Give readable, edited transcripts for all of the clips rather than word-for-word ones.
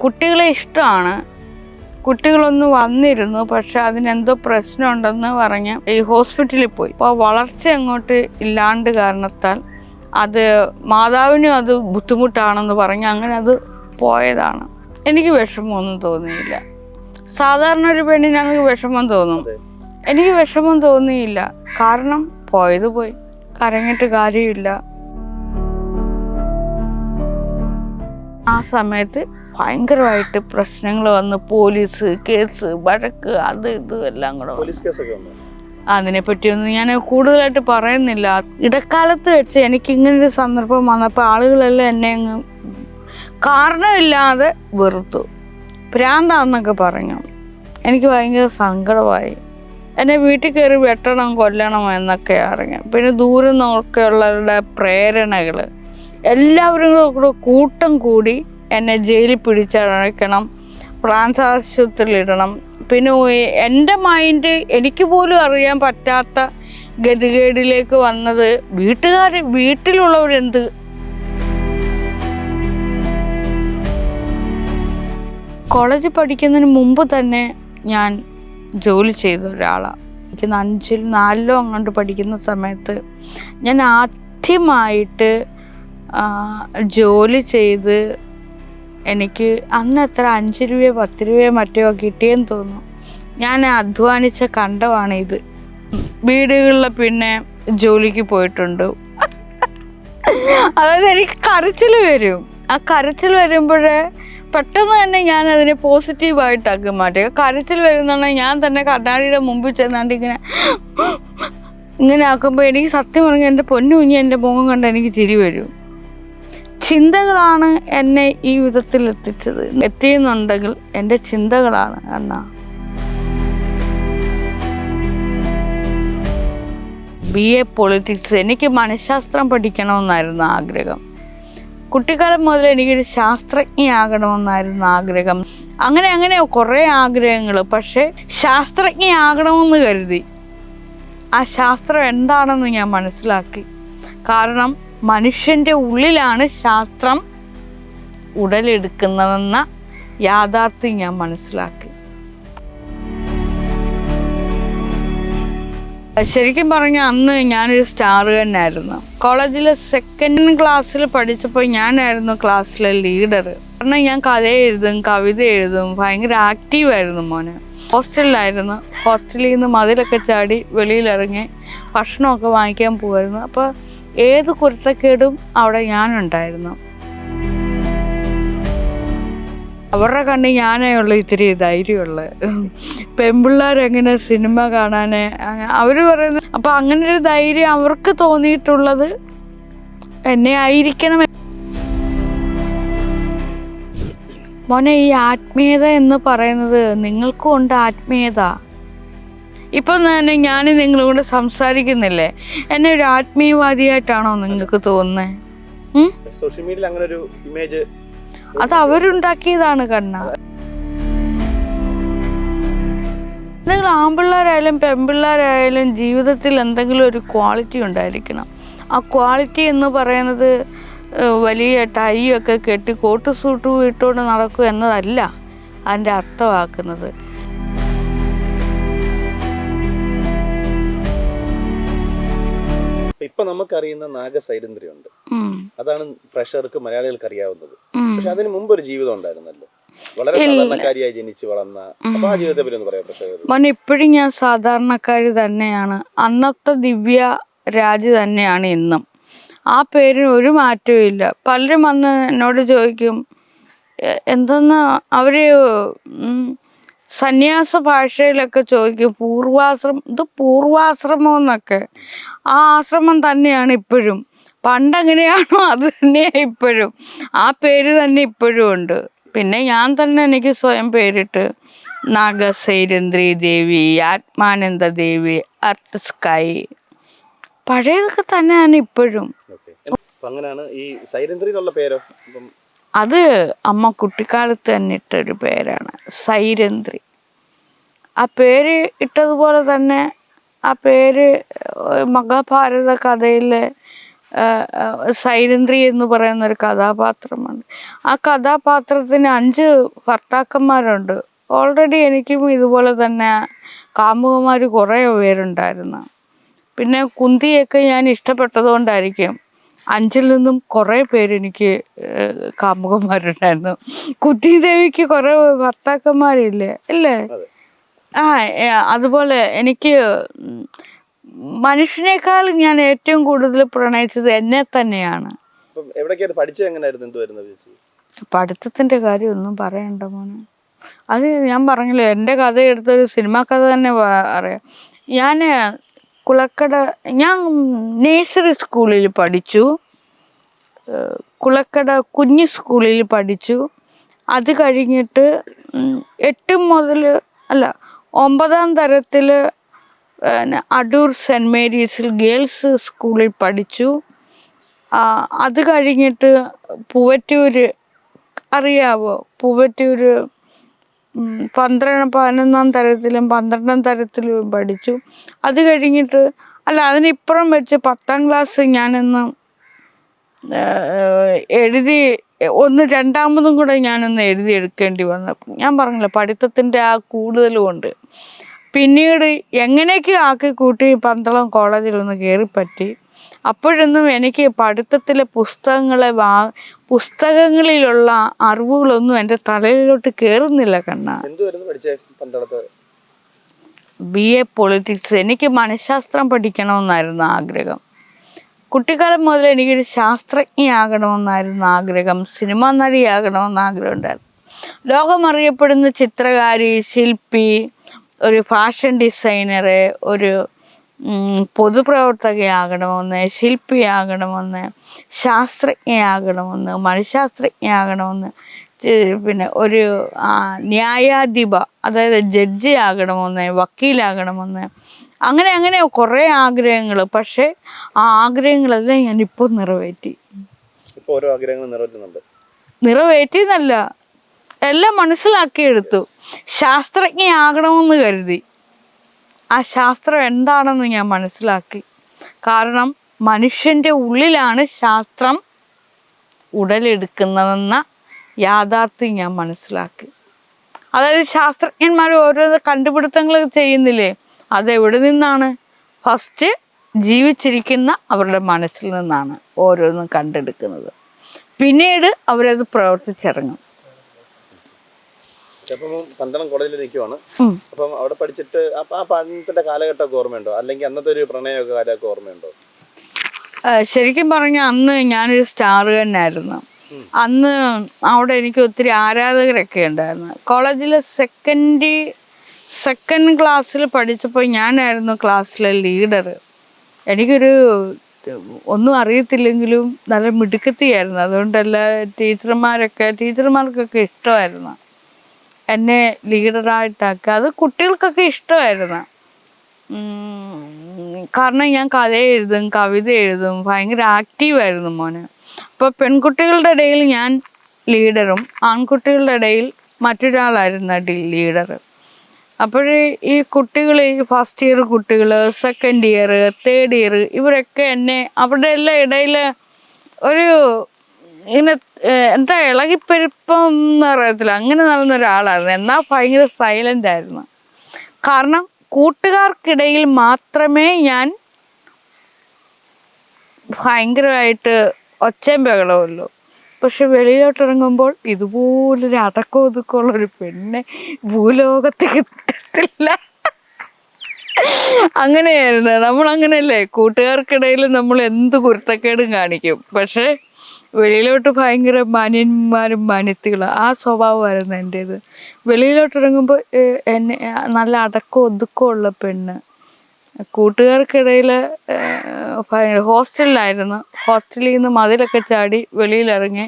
കുട്ടികളെ ഇഷ്ടമാണ്. കുട്ടികളൊന്ന് വന്നിരുന്നു, പക്ഷെ അതിനെന്തോ പ്രശ്നമുണ്ടെന്ന് പറഞ്ഞ് ഈ ഹോസ്പിറ്റലിൽ പോയി. അപ്പോൾ വളർച്ച അങ്ങോട്ട് ഇല്ലാണ്ട് കാരണത്താൽ അത് മാതാവിനും അത് ബുദ്ധിമുട്ടാണെന്ന് പറഞ്ഞ് അങ്ങനെ അത് പോയതാണ്. എനിക്ക് വിഷമമൊന്നും തോന്നിയില്ല. സാധാരണ ഒരു പെണ്ണിന് അങ്ങനെ വിഷമം തോന്നും. എനിക്ക് വിഷമം തോന്നിയില്ല. കാരണം പോയത് പോയി, കരഞ്ഞിട്ട് കാര്യമില്ല. ആ സമയത്ത് ഭയങ്കരമായിട്ട് പ്രശ്നങ്ങൾ വന്ന് പോലീസ് കേസ് വഴക്ക് അത് ഇത് എല്ലാം കൂടെ. അതിനെപ്പറ്റിയൊന്നും ഞാൻ കൂടുതലായിട്ട് പറയുന്നില്ല. ഇടക്കാലത്ത് വെച്ച് എനിക്ക് ഇങ്ങനൊരു സന്ദർഭം വന്നപ്പോൾ ആളുകളെല്ലാം എന്നെ അങ്ങ് കാരണമില്ലാതെ വെറുത്തു, ഭ്രാന്താന്നൊക്കെ പറഞ്ഞു. എനിക്ക് ഭയങ്കര സങ്കടമായി. എന്നെ വീട്ടിൽ കയറി വെട്ടണം കൊല്ലണം എന്നൊക്കെ അറിഞ്ഞു. പിന്നെ ദൂരെ നിന്നൊക്കെയുള്ളവരുടെ പ്രേരണകൾ എല്ലാവരും കൂടെ കൂട്ടം കൂടി എന്നെ ജയിലിൽ പിടിച്ചടയ്ക്കണം, ഫ്രാൻസ് ആശുപത്രിയിൽ ഇടണം. പിന്നെ എൻ്റെ മൈൻഡ് എനിക്ക് പോലും അറിയാൻ പറ്റാത്ത ഗതികേടിലേക്ക് വന്നത് വീട്ടിലുള്ളവരെന്ത്. കോളേജിൽ പഠിക്കുന്നതിന് മുമ്പ് തന്നെ ഞാൻ ജോലി ചെയ്ത ഒരാളാണ്. എനിക്ക് 4 അങ്ങോട്ട് പഠിക്കുന്ന സമയത്ത് ഞാൻ ആദ്യമായിട്ട് ജോലി ചെയ്ത് എനിക്ക് അന്ന് എത്ര 5 രൂപയോ 10 രൂപയോ മറ്റോ കിട്ടിയെന്ന് തോന്നുന്നു. ഞാൻ അധ്വാനിച്ച കണ്ടമാണ് ഇത്. വീടുകളിൽ പിന്നെ ജോലിക്ക് പോയിട്ടുണ്ട്. അതായത് എനിക്ക് കരച്ചിൽ വരും. ആ കരച്ചിൽ വരുമ്പോഴേ പെട്ടെന്ന് തന്നെ ഞാൻ അതിനെ പോസിറ്റീവായിട്ടാക്കി മാറ്റി. കരച്ചിൽ വരുന്നുണ്ടെങ്കിൽ ഞാൻ തന്നെ കണ്ണാടിയുടെ മുമ്പിൽ ചെന്നാണ്ട് ഇങ്ങനെ ആക്കുമ്പോൾ എനിക്ക് സത്യം പറഞ്ഞാൽ എൻ്റെ പൊന്നു കുഞ്ഞി എൻ്റെ മുഖം കണ്ട് എനിക്ക് ചിരി വരും. ചിന്തകളാണ് എന്നെ ഈ വിധത്തിൽ എത്തിയെന്നുണ്ടെങ്കിൽ എൻ്റെ ചിന്തകളാണ്. കണ്ണാ, BA പൊളിറ്റിക്സ്. എനിക്ക് മനഃശാസ്ത്രം പഠിക്കണമെന്നായിരുന്നു ആഗ്രഹം. കുട്ടിക്കാലം മുതൽ എനിക്കൊരു ശാസ്ത്രജ്ഞയാകണമെന്നായിരുന്നു ആഗ്രഹം. അങ്ങനെ കുറേ ആഗ്രഹങ്ങൾ. പക്ഷേ ശാസ്ത്രജ്ഞയാകണമെന്ന് കരുതി ആ ശാസ്ത്രം എന്താണെന്ന് ഞാൻ മനസ്സിലാക്കി. കാരണം മനുഷ്യൻ്റെ ഉള്ളിലാണ് ശാസ്ത്രം ഉടലെടുക്കുന്നതെന്ന യാഥാർത്ഥ്യം ഞാൻ മനസ്സിലാക്കി. ശരിക്കും പറഞ്ഞാൽ അന്ന് ഞാനൊരു സ്റ്റാറുകാരനായിരുന്നു. കോളേജിലെ 2nd ക്ലാസ്സിൽ പഠിച്ചപ്പോൾ ഞാനായിരുന്നു ക്ലാസ്സിലെ ലീഡർ. കാരണം ഞാൻ കഥ എഴുതും, കവിത എഴുതും, ഭയങ്കര ആക്റ്റീവായിരുന്നു മോനെ. ഹോസ്റ്റലിലായിരുന്നു. ഹോസ്റ്റലിൽ നിന്ന് മതിലൊക്കെ ചാടി വെളിയിലിറങ്ങി ഭക്ഷണമൊക്കെ വാങ്ങിക്കാൻ പോകുമായിരുന്നു. അപ്പോൾ ഏത് കുരുത്തക്കേടും അവിടെ ഞാനുണ്ടായിരുന്നു. അവരുടെ കണ്ണിൽ ഞാനേ ഉള്ളു ഇത്തിരി ധൈര്യമുള്ളത്. പെൺപിള്ളേരെങ്ങനെ സിനിമ കാണാൻ അവർ പറയുന്നത്. അപ്പം അങ്ങനെ ഒരു ധൈര്യം അവർക്ക് തോന്നിയിട്ടുള്ളത് എന്നെ ആയിരിക്കണം. മോനെ, ഈ ആത്മീയത എന്ന് പറയുന്നത് നിങ്ങൾക്കും ഉണ്ട്. ആത്മീയത ഇപ്പം തന്നെ ഞാൻ നിങ്ങളോട് സംസാരിക്കുന്നില്ലേ, എന്നെ ഒരു ആത്മീയവാദിയായിട്ടാണോ നിങ്ങൾക്ക് തോന്നുന്നത്? സോഷ്യൽ മീഡിയയിൽ അങ്ങനെ ഒരു ഇമേജ് അത് അവരുണ്ടാക്കിയതാണ്. കണ്ണ, നിങ്ങൾ ആൺപിള്ളേരായാലും പെൺപിള്ളേരായാലും ജീവിതത്തിൽ എന്തെങ്കിലും ഒരു ക്വാളിറ്റി ഉണ്ടായിരിക്കണം. ആ ക്വാളിറ്റി എന്ന് പറയുന്നത് വലിയ ടൈയൊക്കെ കെട്ടി കോട്ട് സൂട്ട് ഇട്ടുകൊണ്ട് നടക്കും എന്നതല്ല അതിൻ്റെ അർത്ഥമാക്കുന്നത്. ഇപ്പൊ നമുക്കറിയുന്ന നാഗസൈരന്ധ്രിയുണ്ട്. അതാണ് പ്രേക്ഷകർക്ക് മലയാളികൾക്ക് അറിയാവുന്നത്. പക്ഷെ അതിന് മുമ്പ് ഒരു ജീവിതം ഉണ്ടായിരുന്നല്ലോ, വളരെ സാധാരണക്കാരിയായി ജനിച്ചു വളർന്ന. അപ്പൊ ആ ജീവിതത്തെ പറ്റി ഒന്ന് പറയാം പ്രേക്ഷകർ. മോനെ, ഇപ്പോഴും ഞാൻ സാധാരണക്കാരി തന്നെയാണ്. അന്നത്തെ ദിവ്യ രാജ് തന്നെയാണ് ഇന്നും. ആ പേരിന് ഒരു മാറ്റവും ഇല്ല. പലരും വന്ന് എന്നോട് ചോദിക്കും എന്തെന്നാ അവര് സന്യാസ ഭാഷയിലൊക്കെ ചോദിക്കും, പൂർവാശ്രമം എന്നൊക്കെ. ആ ആശ്രമം തന്നെയാണ് ഇപ്പോഴും. പണ്ടെങ്ങനെയാണോ അത് തന്നെയാണ് ഇപ്പോഴും. ആ പേര് തന്നെ ഇപ്പോഴും ഉണ്ട്. പിന്നെ ഞാൻ തന്നെ എനിക്ക് സ്വയം പേരിട്ട് നാഗസൈരന്ധ്രി ദേവി, ആത്മാനന്ദ ദേവി, അർത്ത് സ്കൈ, പഴയതൊക്കെ തന്നെയാണ് ഇപ്പോഴും. ഈ സൈരന്ധ്രി എന്നുള്ള പേരോ? അത് അമ്മ കുട്ടിക്കാലത്ത് തന്നെ ഇട്ടൊരു പേരാണ്, സൈരന്ധ്രി. ആ പേര് ഇട്ടതുപോലെ തന്നെ ആ പേര് മഹാഭാരത കഥയിലെ സൈരന്ധ്രി എന്ന് പറയുന്ന ഒരു കഥാപാത്രമാണ്. ആ കഥാപാത്രത്തിന് 5 ഭർത്താക്കന്മാരുണ്ട്. ഓൾറെഡി എനിക്കും ഇതുപോലെ തന്നെ കാമുകന്മാർ കുറേ പേരുണ്ടായിരുന്നു. പിന്നെ കുന്തിയൊക്കെ ഞാൻ ഇഷ്ടപ്പെട്ടത് കൊണ്ടായിരിക്കും 5-ൽ നിന്നും കുറേ പേരെനിക്ക് കാമുകന്മാരുണ്ടായിരുന്നു. കുന്തി ദേവിക്ക് കുറേ ഭർത്താക്കന്മാരില്ലേ അല്ലേ? അതുപോലെ എനിക്ക് മനുഷ്യനേക്കാൾ ഞാൻ ഏറ്റവും കൂടുതൽ പ്രണയിച്ചത് എന്നെ തന്നെയാണ്. പഠിത്തത്തിന്റെ കാര്യം ഒന്നും പറയണ്ട മോനെ. അത് ഞാൻ പറഞ്ഞില്ലേ, എൻ്റെ കഥ എടുത്തൊരു സിനിമാ കഥ തന്നെ അറിയാം. ഞാൻ നേഴ്സറി സ്കൂളിൽ പഠിച്ചു, കുളക്കട കുഞ്ഞു സ്കൂളിൽ പഠിച്ചു. അത് കഴിഞ്ഞിട്ട് 9-ാം തരത്തിൽ അടൂർ സെൻറ്റ് മേരീസിൽ ഗേൾസ് സ്കൂളിൽ പഠിച്ചു. അത് കഴിഞ്ഞിട്ട് പൂവറ്റൂർ അറിയാവോ? പൂവറ്റൂർ 11-ാം തരത്തിലും 12-ാം തരത്തിലും പഠിച്ചു. അത് കഴിഞ്ഞിട്ട് അതിനിപ്പുറം വെച്ച് 10-ാം ക്ലാസ് ഞാനൊന്ന് എഴുതി, രണ്ടാമതും കൂടെ ഞാനൊന്ന് എഴുതിയെടുക്കേണ്ടി വന്നു. ഞാൻ പറഞ്ഞില്ല, പഠിത്തത്തിൻ്റെ ആ കൂടുതലുമുണ്ട്. പിന്നീട് എങ്ങനെയൊക്കെ ആക്കി കൂട്ടി പന്തളം കോളേജിലൊന്ന് കയറിപ്പറ്റി. അപ്പോഴൊന്നും എനിക്ക് പഠിത്തത്തിലെ പുസ്തകങ്ങളിലുള്ള അറിവുകളൊന്നും എൻ്റെ തലയിലോട്ട് കയറുന്നില്ല കണ്ണാ. BA politics. എനിക്ക് മനഃശാസ്ത്രം പഠിക്കണമെന്നായിരുന്നു ആഗ്രഹം. കുട്ടിക്കാലം മുതൽ എനിക്കൊരു ശാസ്ത്രജ്ഞയാകണമെന്നായിരുന്നു ആഗ്രഹം. സിനിമാ നടിയാകണമെന്ന് ആഗ്രഹം ഉണ്ടായിരുന്നു. ലോകമറിയപ്പെടുന്ന ചിത്രകാരി, ശില്പി, ഒരു ഫാഷൻ ഡിസൈനർ, ഒരു പൊതുപ്രവർത്തകയാകണമെന്ന്, ശില്പിയാകണമെന്ന്, ശാസ്ത്രജ്ഞയാകണമെന്ന്, മനഃശാസ്ത്രജ്ഞയാകണമെന്ന്, പിന്നെ ഒരു ന്യായാധിപ അതായത് ജഡ്ജി ആകണമെന്ന്, വക്കീലാകണമെന്ന്, അങ്ങനെ കുറേ ആഗ്രഹങ്ങൾ. പക്ഷേ ആ ആഗ്രഹങ്ങളെല്ലാം ഞാനിപ്പോൾ നിറവേറ്റിയെന്നല്ല, എല്ലാം മനസ്സിലാക്കിയെടുത്തു. ശാസ്ത്രജ്ഞയാകണമെന്ന് കരുതി. ആ ശാസ്ത്രം എന്താണെന്ന് ഞാൻ മനസ്സിലാക്കി. കാരണം മനുഷ്യൻ്റെ ഉള്ളിലാണ് ശാസ്ത്രം ഉടലെടുക്കുന്നതെന്ന യാഥാർത്ഥ്യം ഞാൻ മനസ്സിലാക്കി. അതായത് ശാസ്ത്രജ്ഞന്മാർ ഓരോ കണ്ടുപിടുത്തങ്ങൾ ചെയ്യുന്നില്ലേ, അതെവിടെ നിന്നാണ്? ഫസ്റ്റ് ജീവിച്ചിരിക്കുന്ന അവരുടെ മനസ്സിൽ നിന്നാണ് ഓരോന്നും കണ്ടെടുക്കുന്നത്. പിന്നീട് അവരത് പ്രവർത്തിച്ചിറങ്ങും. പന്തളം കോളേജിൽ നിൽക്കുവാണ്. അപ്പം അവിടെ പഠിച്ചിട്ട് ആ പഠനത്തിന്റെ കാലഘട്ടമൊക്കെ ഓർമ്മയുണ്ടോ? അല്ലെങ്കിൽ അന്നത്തെ ഒരു പ്രണയമൊക്കെ കാലമൊക്കെ ഓർമ്മയുണ്ടോ? ശരിക്കും പറഞ്ഞാൽ അന്ന് ഞാനൊരു സ്റ്റാർ തന്നെയായിരുന്നു. അന്ന് അവിടെ എനിക്ക് ഒത്തിരി ആരാധകരൊക്കെ ഉണ്ടായിരുന്നു. കോളേജിലെ സെക്കൻഡ് ക്ലാസ്സിൽ പഠിച്ചപ്പോൾ ഞാനായിരുന്നു ക്ലാസ്സിലെ ലീഡർ. എനിക്കൊരു ഒന്നും അറിയത്തില്ലെങ്കിലും നല്ല മിടുക്കത്തിയായിരുന്നു. അതുകൊണ്ടല്ല ടീച്ചർമാർക്കൊക്കെ ഇഷ്ടമായിരുന്നു എന്നെ ലീഡറായിട്ടാക്കുക. അത് കുട്ടികൾക്കൊക്കെ ഇഷ്ടമായിരുന്നു. കാരണം ഞാൻ കഥ എഴുതും, കവിത എഴുതും, ഭയങ്കര ആക്റ്റീവായിരുന്നു മോന്. അപ്പോൾ പെൺകുട്ടികളുടെ ഇടയിൽ ഞാൻ ലീഡറും ആൺകുട്ടികളുടെ ഇടയിൽ മറ്റൊരാളായിരുന്നു ലീഡർ. അപ്പോൾ ഈ കുട്ടികൾ, ഈ ഫസ്റ്റ് ഇയർ കുട്ടികൾ, സെക്കൻഡ് ഇയർ, തേർഡ് ഇയർ, ഇവരൊക്കെ എന്നെ അവരുടെ എല്ലാം ഇടയിൽ ഒരു ഇങ്ങനെ എന്താ ഇളകിപ്പെരുപ്പം എന്ന് പറയത്തില്ല, അങ്ങനെ നടന്ന ഒരാളായിരുന്നു. എന്നാൽ ഭയങ്കര സൈലൻ്റ് ആയിരുന്നു. കാരണം കൂട്ടുകാർക്കിടയിൽ മാത്രമേ ഞാൻ ഭയങ്കരമായിട്ട് ഒച്ചയും ബഹളമുള്ളൂ. പക്ഷെ വെളിയിലോട്ടിറങ്ങുമ്പോൾ ഇതുപോലൊരു അടക്കം ഒതുക്കമുള്ളൊരു പെണ്ണെ ഭൂലോകത്ത് കിട്ടത്തില്ല. അങ്ങനെയായിരുന്നു. നമ്മളങ്ങനെയല്ലേ, കൂട്ടുകാർക്കിടയിൽ നമ്മൾ എന്ത് കുരുത്തക്കേടും കാണിക്കും, പക്ഷേ വെളിയിലോട്ട് ഭയങ്കര മാന്യന്മാരും മാന്യത്തികളും. ആ സ്വഭാവമായിരുന്നു എൻ്റേത്. വെളിയിലോട്ടിറങ്ങുമ്പോൾ എന്നെ നല്ല അടക്കം ഒതുക്കമുള്ള പെണ്ണ്. കൂട്ടുകാർക്കിടയിൽ ഹോസ്റ്റലിലായിരുന്നു. ഹോസ്റ്റലിൽ നിന്ന് മതിലൊക്കെ ചാടി വെളിയിലിറങ്ങി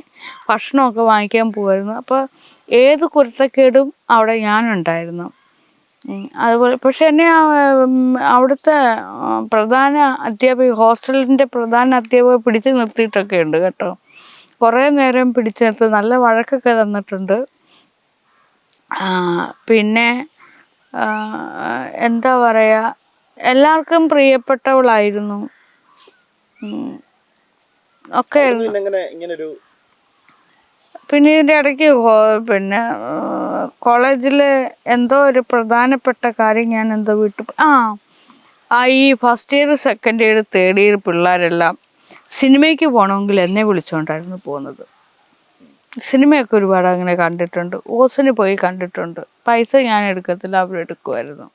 ഭക്ഷണമൊക്കെ വാങ്ങിക്കാൻ പോകുമായിരുന്നു. അപ്പോൾ ഏത് കുരുത്തക്കേടും അവിടെ ഞാനുണ്ടായിരുന്നു. അതുപോലെ പക്ഷെ എന്നെ അവിടുത്തെ പ്രധാന അധ്യാപിക, ഹോസ്റ്റലിൻ്റെ പ്രധാന അധ്യാപിക പിടിച്ചു നിർത്തിയിട്ടൊക്കെ ഉണ്ട് കേട്ടോ. കുറേ നേരം പിടിച്ചു നിർത്തി നല്ല വഴക്കൊക്കെ തന്നിട്ടുണ്ട്. പിന്നെ എന്താ പറയുക, എല്ലാവർക്കും പ്രിയപ്പെട്ടവളായിരുന്നു. ഒക്കെ. പിന്നെ എങ്ങനെ ഇങ്ങനൊരു പിന്നെ ഇതിൻ്റെ ഇടയ്ക്ക് പിന്നെ കോളേജിൽ എന്തോ ഒരു പ്രധാനപ്പെട്ട കാര്യം ഞാൻ എന്തോ വിട്ടു. ഈ first year second year third year പിള്ളേരെല്ലാം സിനിമയ്ക്ക് പോകണമെങ്കിൽ എന്നെ വിളിച്ചുകൊണ്ടായിരുന്നു പോകുന്നത്. സിനിമയൊക്കെ ഒരുപാട് അങ്ങനെ കണ്ടിട്ടുണ്ട്. ഓസിന് പോയി കണ്ടിട്ടുണ്ട്. പൈസ ഞാൻ എടുക്കത്തില്ല, അവരെടുക്കുമായിരുന്നു.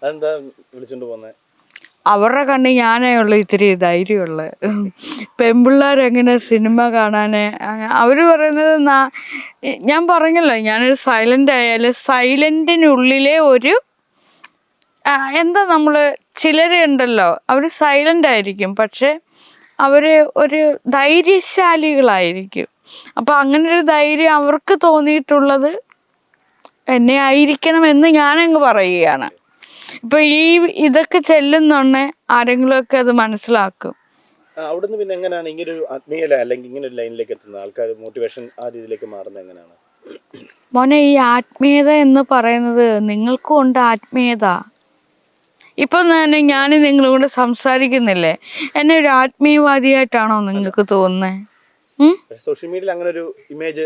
അതെന്താ വിളിച്ചോണ്ട് പോകുന്നത്? അവരുടെ കണ്ണിൽ ഞാനേ ഉള്ള ഇത്തിരി ധൈര്യമുള്ള പെൺപിള്ളേരെങ്ങനെ സിനിമ കാണാന്. അവർ പറയുന്നത് ഞാൻ പറഞ്ഞല്ലോ, ഞാനൊരു സൈലൻ്റ് ആയാലും സൈലൻറ്റിനുള്ളിലെ ഒരു എന്താ നമ്മൾ ചിലരുണ്ടല്ലോ, അവർ സൈലൻ്റ് ആയിരിക്കും പക്ഷെ അവർ ഒരു ധൈര്യശാലികളായിരിക്കും. അപ്പം അങ്ങനൊരു ധൈര്യം അവർക്ക് തോന്നിയിട്ടുള്ളത് എന്നെ ആയിരിക്കണമെന്ന് ഞാനങ്ങ് പറയുകയാണ്. ഇപ്പൊ ഇതൊക്കെ ചെല്ലുന്നൊന്നെ ആരെങ്കിലുമൊക്കെ അത് മനസ്സിലാക്കും. അവിടുന്ന് പിന്നെ എങ്ങനെയാണ് ഇങ്ങനൊരു ആത്മീയ അല്ലെങ്കിൽ ഇങ്ങനെ ഒരു ലൈനിലേക്ക് എത്തുന്നത്? ആൾക്കാർ മോട്ടിവേഷൻ ആ രീതിയിലേക്ക് മാറുന്നത് എങ്ങനെയാണ്? മോനെ, ഈ ആത്മീയത എന്ന് പറയുന്നത് നിങ്ങൾക്കും ഉണ്ട് ആത്മീയത. ഇപ്പം തന്നെ ഞാൻ നിങ്ങളും കൂടെ സംസാരിക്കുന്നില്ലേ, എന്നെ ഒരു ആത്മീയവാദിയായിട്ടാണോ നിങ്ങൾക്ക് തോന്നുന്നത്? സോഷ്യൽ മീഡിയയിൽ അങ്ങനെ ഒരു ഇമേജ്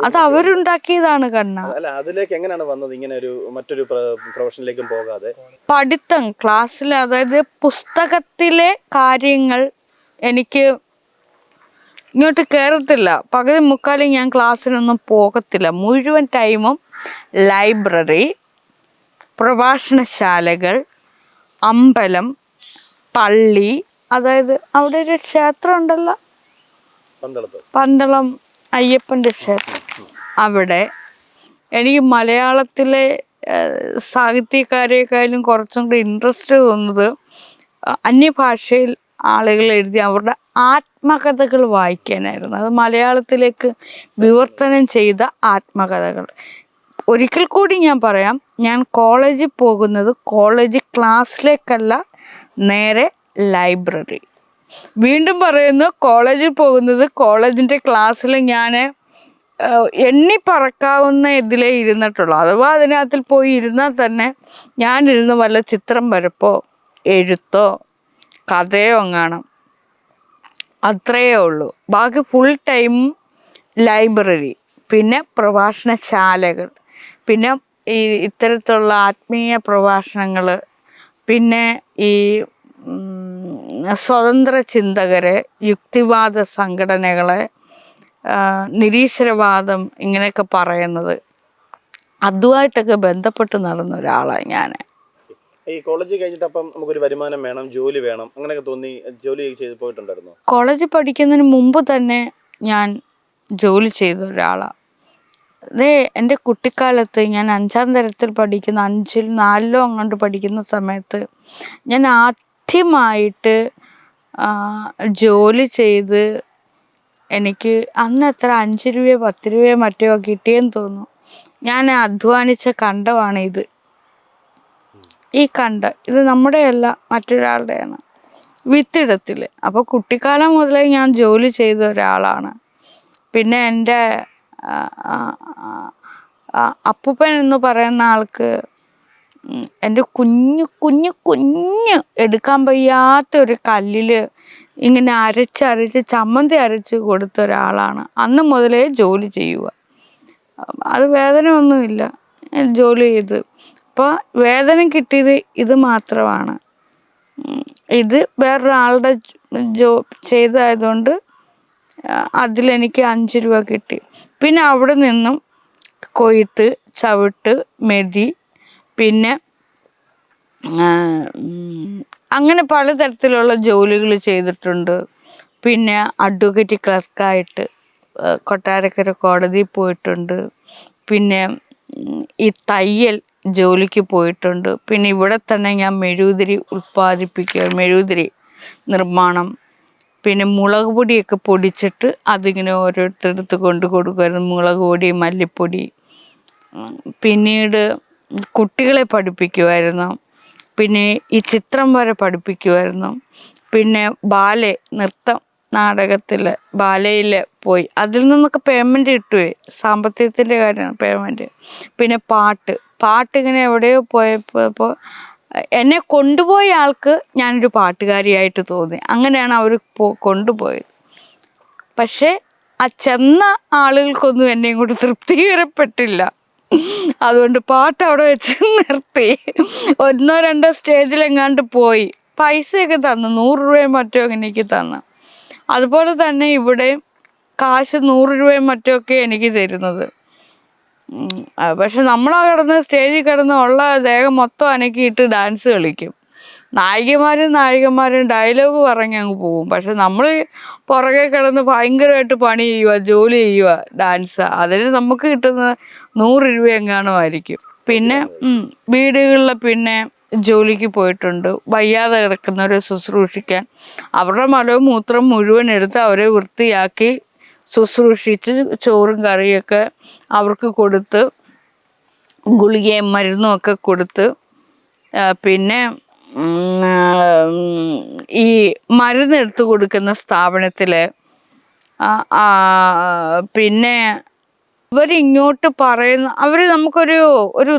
അത് അവരുണ്ടാക്കിയതാണ് കണ്ണ. അല്ല, അതിലേക്ക് എങ്ങനെയാണ് വന്നത്? ഇങ്ങനെ ഒരു മറ്റൊരു പ്രൊഫഷനിലേക്കും പോകാതെ പഠിത്തം ക്ലാസ്സിൽ, അതായത് പുസ്തകത്തിലെ കാര്യങ്ങൾ എനിക്ക് ഇങ്ങോട്ട് കയറത്തില്ല. പകുതി മുക്കാലും ഞാൻ ക്ലാസ്സിനൊന്നും പോകത്തില്ല. മുഴുവൻ ടൈമും ലൈബ്രറി, പ്രഭാഷണശാലകൾ, അമ്പലം, പള്ളി, അതായത് അവിടെ ഒരു ക്ഷേത്രം ഉണ്ടല്ലോ, പന്തളം അയ്യപ്പൻ്റെ ക്ഷേത്രം, അവിടെ. എനിക്ക് മലയാളത്തിലെ സാഹിത്യകാരെക്കാളും കുറച്ചും കൂടി ഇൻട്രസ്റ്റ് തോന്നുന്നത് അന്യഭാഷയിൽ ആളുകൾ എഴുതി അവരുടെ ആത്മകഥകൾ വായിക്കാനായിരുന്നു. അത് മലയാളത്തിലേക്ക് വിവർത്തനം ചെയ്ത ആത്മകഥകൾ. ഒരിക്കൽ കൂടി ഞാൻ പറയാം, ഞാൻ കോളേജിൽ പോകുന്നത് കോളേജ് ക്ലാസ്സിലേക്കല്ല, നേരെ ലൈബ്രറി. വീണ്ടും പറയുന്നു, കോളേജിൽ പോകുന്നത് കോളേജിൻ്റെ ക്ലാസ്സിൽ ഞാൻ എണ്ണി പറക്കാവുന്ന ഇതിലേ ഇരുന്നിട്ടുള്ളൂ. അഥവാ അതിനകത്തിൽ പോയി ഇരുന്നാൽ തന്നെ ഞാനിരുന്ന് വല്ല ചിത്രം വരപ്പോ എഴുത്തോ കഥയോ കാണും, അത്രയേ ഉള്ളൂ. ബാക്കി ഫുൾ ടൈം ലൈബ്രറി, പിന്നെ പ്രഭാഷണശാലകൾ, പിന്നെ ഈ ഇത്തരത്തിലുള്ള ആത്മീയ പ്രഭാഷണങ്ങൾ, പിന്നെ ഈ സ്വതന്ത്ര ചിന്തകരെ, യുക്തിവാദ സംഘടനകളെ, നിരീശ്വരവാദം, ഇങ്ങനെയൊക്കെ പറയുന്നത്, അതുമായിട്ടൊക്കെ ബന്ധപ്പെട്ട് നടന്ന ഒരാളാണ് ഞാൻ. ഈ കോളേജ് കഴിഞ്ഞിട്ട് അപ്പം നമുക്കൊരു വരുമാനം വേണം, ജോലി വേണം, അങ്ങനെയൊക്കെ തോന്നി ജോലി ചെയ്ത് പോയിട്ടുണ്ടായിരുന്നു? കോളേജ് പഠിക്കുന്നതിന് മുമ്പ് തന്നെ ഞാൻ ജോലി ചെയ്ത ഒരാളാണ്. അതേ, എൻ്റെ കുട്ടിക്കാലത്ത് ഞാൻ 5ാം തരത്തിൽ പഠിക്കുന്ന 5ൽ 4ലോ അങ്ങോട്ട് പഠിക്കുന്ന സമയത്ത് ഞാൻ ആദ്യമായിട്ട് ജോലി ചെയ്ത്, എനിക്ക് അന്ന് എത്ര 5 രൂപയോ 10 രൂപയോ മറ്റോ കിട്ടിയെന്ന് തോന്നുന്നു. ഞാൻ അധ്വാനിച്ച കണ്ടമാണ് ഇത്. ഈ കണ്ട ഇത് നമ്മുടെയല്ല, മറ്റൊരാളുടെയാണ്, വിത്തിടത്തിൽ. അപ്പോൾ കുട്ടിക്കാലം മുതലേ ഞാൻ ജോലി ചെയ്ത ഒരാളാണ്. പിന്നെ എൻ്റെ അപ്പൂപ്പൻ എന്ന് പറയുന്ന ആൾക്ക് എൻ്റെ കുഞ്ഞ് എടുക്കാൻ വയ്യാത്ത ഒരു കല്ലിൽ ഇങ്ങനെ അരച്ച് ചമ്മന്തി അരച്ച് കൊടുത്ത ഒരാളാണ്. അന്ന് മുതലേ ജോലി ചെയ്യുക. അത് വേദന ഒന്നുമില്ല, ജോലി ചെയ്ത്. അപ്പോൾ വേദന കിട്ടിയത് ഇത് മാത്രമാണ്. ഇത് വേറൊരാളുടെ ചെയ്തതായതുകൊണ്ട് അതിലെനിക്ക് 5 രൂപ കിട്ടി. പിന്നെ അവിടെ നിന്നും കൊയ്ത്ത്, ചവിട്ട്, മെതി, പിന്നെ അങ്ങനെ പലതരത്തിലുള്ള ജോലികൾ ചെയ്തിട്ടുണ്ട്. പിന്നെ അഡ്വക്കേറ്റ് ക്ലർക്കായിട്ട് കൊട്ടാരക്കര കോടതിയിൽ പോയിട്ടുണ്ട്. പിന്നെ ഈ തയ്യൽ ജോലിക്ക് പോയിട്ടുണ്ട്. പിന്നെ ഇവിടെ തന്നെ ഞാൻ മെഴുകുതിരി ഉൽപ്പാദിപ്പിക്കുക, മെഴുകുതിരി നിർമ്മാണം. പിന്നെ മുളക് പൊടിയൊക്കെ പൊടിച്ചിട്ട് അതിങ്ങനെ ഓരോരുത്തരടുത്ത് കൊണ്ട് കൊടുക്കുമായിരുന്നു, മുളക് പൊടി, മല്ലിപ്പൊടി. പിന്നീട് കുട്ടികളെ പഠിപ്പിക്കുമായിരുന്നു. പിന്നെ ഈ ചിത്രം വരെ പഠിപ്പിക്കുമായിരുന്നു. പിന്നെ ബാലെ, നൃത്തം, നാടകത്തിൽ ബാലയിൽ പോയി. അതിൽ നിന്നൊക്കെ പേയ്മെൻറ്റ് കിട്ടുവേ, സാമ്പത്തികത്തിൻ്റെ കാര്യമാണ് പേയ്മെൻറ്റ്. പിന്നെ പാട്ടിങ്ങനെ എവിടെയോ പോയപ്പോൾ എന്നെ കൊണ്ടുപോയ ആൾക്ക് ഞാനൊരു പാട്ടുകാരിയായിട്ട് തോന്നി. അങ്ങനെയാണ് അവർ കൊണ്ടുപോയത്. പക്ഷെ ആ ചെന്ന ആളുകൾക്കൊന്നും എന്നെ ഇങ്ങോട്ട് തൃപ്തികരപ്പെട്ടില്ല. അതുകൊണ്ട് പാട്ട് അവിടെ വെച്ച് നിർത്തി. 1-2 സ്റ്റേജിലെങ്ങാണ്ട് പോയി. പൈസയൊക്കെ തന്നു, 100 രൂപയും മറ്റോ എനിക്ക് തന്നു. അതുപോലെ തന്നെ ഇവിടെ കാശ് 100 രൂപയും മറ്റോ ഒക്കെ എനിക്ക് തരുന്നത്. പക്ഷെ നമ്മളാ കിടന്ന് സ്റ്റേജിൽ കിടന്ന് ഉള്ള ദേഹം മൊത്തം അനക്കിയിട്ട് ഡാൻസ് കളിക്കും. നായികന്മാരും ഡയലോഗ് പറഞ്ഞ് അങ്ങ് പോവും. പക്ഷെ നമ്മൾ പുറകെ കിടന്ന് ഭയങ്കരമായിട്ട് പണി ചെയ്യുക, ജോലി ചെയ്യുക, ഡാൻസ്. അതിന് നമുക്ക് കിട്ടുന്ന 100 രൂപ എങ്ങാനുമായിരിക്കും. പിന്നെ വീടുകളിൽ പിന്നെ ജോലിക്ക് പോയിട്ടുണ്ട്. വയ്യാതെ കിടക്കുന്നവരെ ശുശ്രൂഷിക്കാൻ അവരുടെ മലവും മൂത്രം മുഴുവൻ എടുത്ത് അവരെ വൃത്തിയാക്കി ശുശ്രൂഷിച്ച് ചോറും കറിയൊക്കെ അവർക്ക് കൊടുത്ത് ഗുളികയും മരുന്നും ഒക്കെ കൊടുത്ത്, പിന്നെ ഈ മരുന്നെടുത്ത് കൊടുക്കുന്ന സ്ഥാപനത്തിൽ പിന്നെ അവരിങ്ങോട്ട് പറയുന്ന അവർ നമുക്കൊരു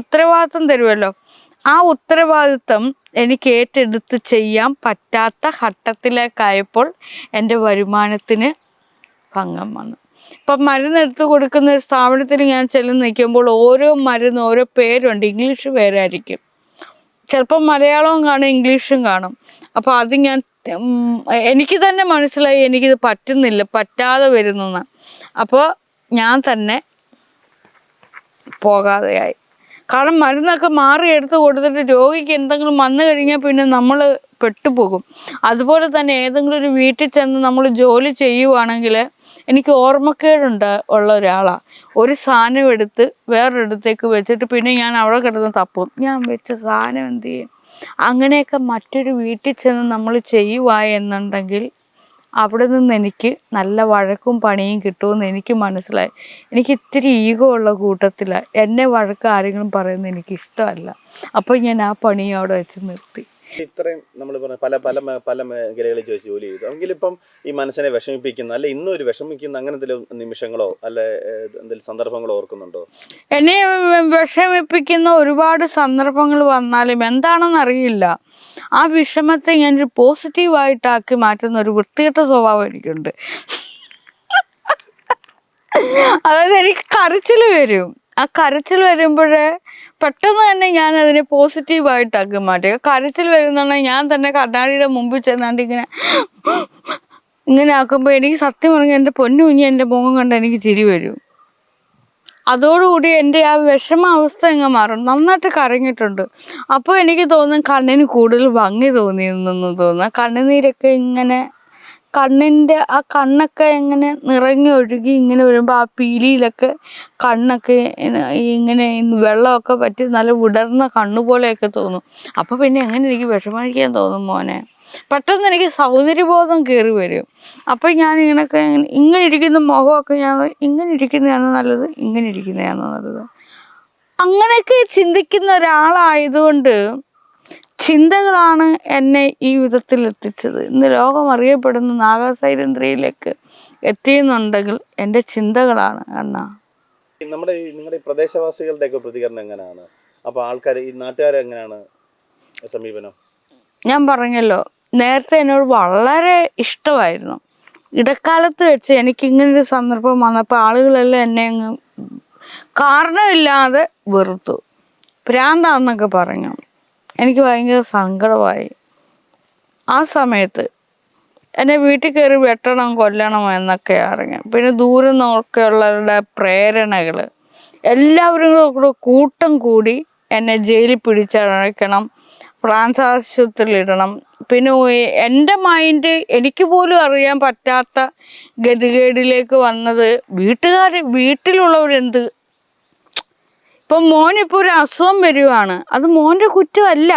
ഉത്തരവാദിത്വം തരുമല്ലോ. ആ ഉത്തരവാദിത്വം എനിക്ക് ഏറ്റെടുത്ത് ചെയ്യാൻ പറ്റാത്ത ഘട്ടത്തിലേക്കായപ്പോൾ എൻ്റെ വരുമാനത്തിന് ഭംഗം വന്നു. ഇപ്പം മരുന്നെടുത്ത് കൊടുക്കുന്ന ഒരു സ്ഥാപനത്തിൽ ഞാൻ ചെല്ലുന്ന നിൽക്കുമ്പോൾ ഓരോ മരുന്ന് ഓരോ പേരുണ്ട്. ഇംഗ്ലീഷ് പേരായിരിക്കും, ചിലപ്പം മലയാളവും കാണും, ഇംഗ്ലീഷും കാണും. അപ്പോൾ അത് എനിക്ക് തന്നെ മനസ്സിലായി എനിക്കിത് പറ്റാതെ വരുന്നെന്ന്. അപ്പോൾ ഞാൻ തന്നെ പോകാതെയായി. കാരണം മരുന്നൊക്കെ മാറി എടുത്ത് കൊടുത്തിട്ട് രോഗിക്ക് എന്തെങ്കിലും വന്നു കഴിഞ്ഞാൽ പിന്നെ നമ്മൾ പെട്ടുപോകും. അതുപോലെ തന്നെ ഏതെങ്കിലും ഒരു വീട്ടിൽ ചെന്ന് നമ്മൾ ജോലി ചെയ്യുവാണെങ്കിൽ, എനിക്ക് ഉള്ള ഒരാളാണ്. ഒരു സാധനം എടുത്ത് വേറൊരിടത്തേക്ക് വെച്ചിട്ട് പിന്നെ ഞാൻ അവിടെ കിടന്ന് തപ്പും, ഞാൻ വെച്ച സാധനം എന്ത് ചെയ്യും. അങ്ങനെയൊക്കെ മറ്റൊരു വീട്ടിൽ ചെന്ന് നമ്മൾ ചെയ്യുവായെന്നുണ്ടെങ്കിൽ അവിടെ നിന്ന് എനിക്ക് നല്ല വഴക്കും പണിയും കിട്ടുമെന്ന് എനിക്ക് മനസ്സിലായി. എനിക്ക് ഇത്തിരി ഈഗോ ഉള്ള കൂട്ടത്തിലാണ്. എന്നെ വഴക്ക് ആരെങ്കിലും പറയുന്നത് എനിക്കിഷ്ടമല്ല. അപ്പോൾ ഞാൻ ആ പണി അവിടെ വെച്ച് നിർത്തി. ഇത്രയും നമ്മൾ പറഞ്ഞ പല മേഖലകളിൽ ചോദിച്ച് ജോലി ചെയ്തു. എങ്കിലിപ്പം ഈ മനസ്സിനെ വിഷമിപ്പിക്കുന്ന അല്ലെ ഇന്നും ഒരു വിഷമിക്കുന്ന അങ്ങനെ എന്തെങ്കിലും നിമിഷങ്ങളോ അല്ലെ എന്തെങ്കിലും സന്ദർഭങ്ങളോ ഓർക്കുന്നുണ്ടോ? എന്നെ വിഷമിപ്പിക്കുന്ന ഒരുപാട് സന്ദർഭങ്ങൾ വന്നാലും എന്താണെന്ന് അറിയില്ല, ആ വിഷമത്തെ ഞാനൊരു പോസിറ്റീവായിട്ടാക്കി മാറ്റുന്ന ഒരു വൃത്തികെട്ട സ്വഭാവം എനിക്കുണ്ട്. അതായത് എനിക്ക് കരച്ചിൽ വരും. ആ കരച്ചിൽ വരുമ്പോഴേ പെട്ടെന്ന് തന്നെ ഞാൻ അതിനെ പോസിറ്റീവായിട്ടാക്കി മാറ്റി. കരച്ചിൽ വരുന്നുണ്ടെങ്കിൽ ഞാൻ തന്നെ കണ്ണാടിയുടെ മുമ്പിൽ ചെന്നാണ്ട് ഇങ്ങനെ ആക്കുമ്പോൾ എനിക്ക് സത്യം പറഞ്ഞാൽ എൻ്റെ പൊന്നു കുഞ്ഞി എൻ്റെ മുഖം കണ്ട് എനിക്ക് ചിരി വരും. അതോടുകൂടി എൻ്റെ ആ വിഷമാവസ്ഥ അങ്ങ് മാറും. നന്നായിട്ട് കരഞ്ഞിട്ടുണ്ട്. അപ്പോൾ എനിക്ക് തോന്നും കണ്ണിന് കൂടുതൽ ഭംഗി തോന്നിയെന്നു തോന്നുക. കണ്ണുനീരൊക്കെ ഇങ്ങനെ കണ്ണിൻ്റെ ആ കണ്ണൊക്കെ ഇങ്ങനെ നിറഞ്ഞൊഴുകി ഇങ്ങനെ വരുമ്പോൾ ആ പീലിയിലൊക്കെ കണ്ണൊക്കെ ഇങ്ങനെ വെള്ളമൊക്കെ പറ്റി നല്ല വിടർന്ന കണ്ണുപോലെയൊക്കെ തോന്നും. അപ്പോൾ പിന്നെ എങ്ങനെ എനിക്ക് വിഷമിക്കാൻ തോന്നും മോനെ. പെട്ടെന്ന് എനിക്ക് സൗന്ദര്യബോധം കയറി വരും. അപ്പോൾ ഞാൻ ഇങ്ങനെ ഇരിക്കുന്ന മുഖമൊക്കെ ഞാൻ ഇങ്ങനെ ഇരിക്കുന്നതാണോ നല്ലത്, ഇങ്ങനെ ഇരിക്കുന്നതാണോ നല്ലത്, അങ്ങനെയൊക്കെ ചിന്തിക്കുന്ന ഒരാളായതുകൊണ്ട് ചിന്തകളാണ് എന്നെ ഈ വിധത്തിൽ എത്തിച്ചത്. ഇന്ന് ലോകം അറിയപ്പെടുന്ന നാഗസൈരന്ധ്രിയിലേക്ക് എത്തിയെന്നുണ്ടെങ്കിൽ എൻ്റെ ചിന്തകളാണ്. നിങ്ങളുടെ പ്രദേശവാസികളുടെ ഒക്കെ പ്രതികരണം എങ്ങനെയാണ്? അപ്പോൾ ആൾക്കാർ ഈ നാട്ടുകാരെങ്ങനെയാണ് സമീപനം? ഞാൻ പറഞ്ഞല്ലോ, നേരത്തെ എന്നോട് വളരെ ഇഷ്ടമായിരുന്നു. ഇടക്കാലത്ത് വെച്ച് എനിക്കിങ്ങനൊരു സന്ദർഭം വന്നപ്പോൾ ആളുകളെല്ലാം എന്നെ അങ്ങ് കാരണമില്ലാതെ വെറുത്തു. ഭ്രാന്താന്നൊക്കെ പറഞ്ഞു. എനിക്ക് ഭയങ്കര സങ്കടമായി. ആ സമയത്ത് എന്നെ വീട്ടിൽ കയറി വെട്ടണം കൊല്ലണം എന്നൊക്കെ അറിഞ്ഞു. പിന്നെ ദൂരെ നിന്നൊക്കെയുള്ളവരുടെ പ്രേരണകൾ എല്ലാവരും കൂടെ കൂട്ടം കൂടി എന്നെ ജയിലിൽ പിടിച്ചടയ്ക്കണം, ഫ്രാൻസ് ആശുപത്രിയിലിടണം. പിന്നെ എൻ്റെ മൈൻഡ് എനിക്ക് പോലും അറിയാൻ പറ്റാത്ത ഗതികേടിലേക്ക് വന്നത് വീട്ടിലുള്ളവരെന്ത്. ഇപ്പം മോനിപ്പോൾ ഒരു അസുഖം വരുവാണ്, അത് മോൻ്റെ കുറ്റമല്ല.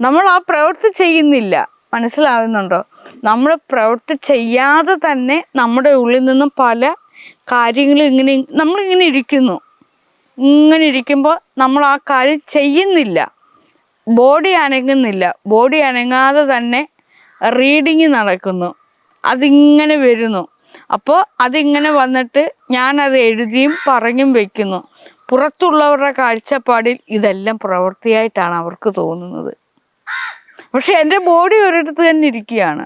നമ്മൾ ആ പ്രവൃത്തി ചെയ്യുന്നില്ല, മനസ്സിലാവുന്നുണ്ടോ? നമ്മൾ പ്രവൃത്തി ചെയ്യാതെ തന്നെ നമ്മുടെ ഉള്ളിൽ നിന്നും പല കാര്യങ്ങളും നമ്മളിങ്ങനെ ഇരിക്കുന്നു. ഇങ്ങനെ ഇരിക്കുമ്പോൾ നമ്മൾ ആ കാര്യം ചെയ്യുന്നില്ല, ബോഡി അനങ്ങുന്നില്ല. ബോഡി അനങ്ങാതെ തന്നെ റീഡിങ് നടക്കുന്നു, അതിങ്ങനെ വരുന്നു. അപ്പോൾ അതിങ്ങനെ വന്നിട്ട് ഞാനത് എഴുതിയും പറഞ്ഞും വെക്കുന്നു. പുറത്തുള്ളവരുടെ കാഴ്ചപ്പാടിൽ ഇതെല്ലാം പ്രവൃത്തിയായിട്ടാണ് അവർക്ക് തോന്നുന്നത്. പക്ഷെ എൻ്റെ ബോഡി ഒരിടത്ത് തന്നെ ഇരിക്കുകയാണ്.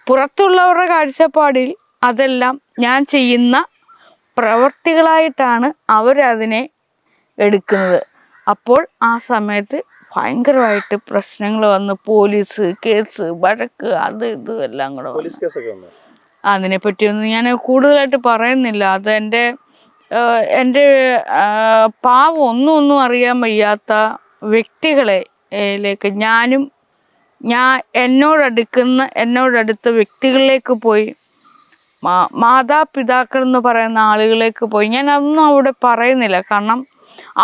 പുറത്തുള്ളവരുടെ കാഴ്ചപ്പാടിൽ അതെല്ലാം ഞാൻ ചെയ്യുന്ന പ്രവർത്തികളായിട്ടാണ് അവരതിനെ എടുക്കുന്നത്. അപ്പോൾ ആ സമയത്ത് ഭയങ്കരമായിട്ട് പ്രശ്നങ്ങൾ വന്ന് പോലീസ് കേസ് വഴക്ക് അത് ഇത് എല്ലാം കൂടെ വന്നു. അതിനെപ്പറ്റിയൊന്നും ഞാൻ കൂടുതലായിട്ട് പറയുന്നില്ല. അത് എൻ്റെ പാവം ഒന്നും അറിയാൻ വയ്യാത്ത വ്യക്തികളിലേക്ക് എന്നോടടുത്ത വ്യക്തികളിലേക്ക് പോയി, മാതാപിതാക്കൾ എന്ന് പറയുന്ന ആളുകളിലേക്ക് പോയി. ഞാൻ അതൊന്നും അവിടെ പറയുന്നില്ല. കാരണം